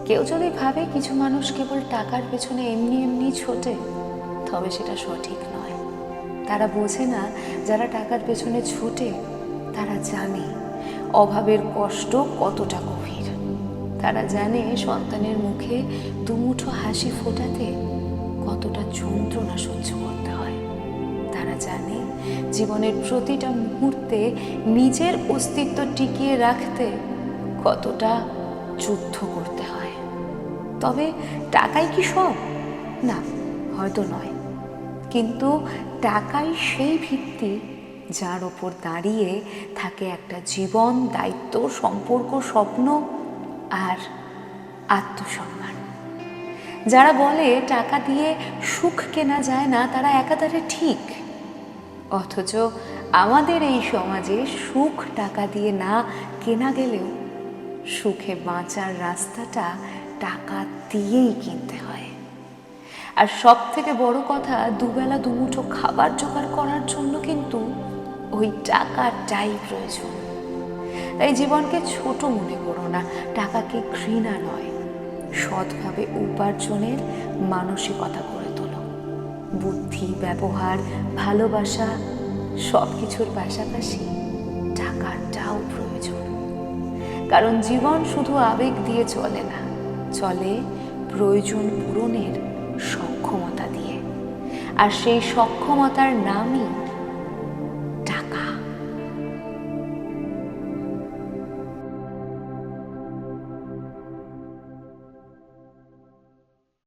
কেউ যদি ভাবে কিছু মানুষ কেবল টাকার পেছনে এমনি এমনি ছোটে, তবে সেটা সঠিক নয়। তারা বোঝে না যারা টাকার পেছনে ছুটে তারা জানে অভাবের কষ্ট কতটা গভীর। তারা জানে সন্তানের মুখে দুমুঠো হাসি ফোটাতে কতটা যন্ত্রণা সহ্য করতে হয়। তারা জানে জীবনের প্রতিটা মুহূর্তে নিজের অস্তিত্ব টিকিয়ে রাখতে কতটা যুদ্ধ করতে হয়। তবে টাকাই কি সব? না, হয়তো নয়। কিন্তু টাকাই সেই ভিত্তি যার ওপর দাঁড়িয়ে থাকে একটা জীবন, দায়িত্ব, সম্পর্ক, স্বপ্ন আর আত্মসম্মান। যারা বলে টাকা দিয়ে সুখ কেনা যায় না, তারা একাধারে ঠিক। অথচ আমাদের এই সমাজে সুখ টাকা দিয়ে না কেনা গেলেও সুখে বাঁচার রাস্তাটা টাকা দিয়েই কিনতে হয়। আর সব থেকে বড় কথা, দুবেলা দুমুঠো খাবার জোগাড় করার জন্য কিন্তু ওই টাকাটাই প্রয়োজন। তাই জীবনকে ছোট মনে করো না, টাকাকে ঘৃণা নয়, সৎভাবে উপার্জনের মানসিকতা করে তোলো। বুদ্ধি, ব্যবহার, ভালোবাসা সব কিছুর পাশাপাশি টাকাটাও প্রয়োজন। কারণ জীবন শুধু আবেগ দিয়ে চলে না, চলে প্রয়োজন পূরণের সক্ষমতা দিয়ে। আর সেই সক্ষমতার নামই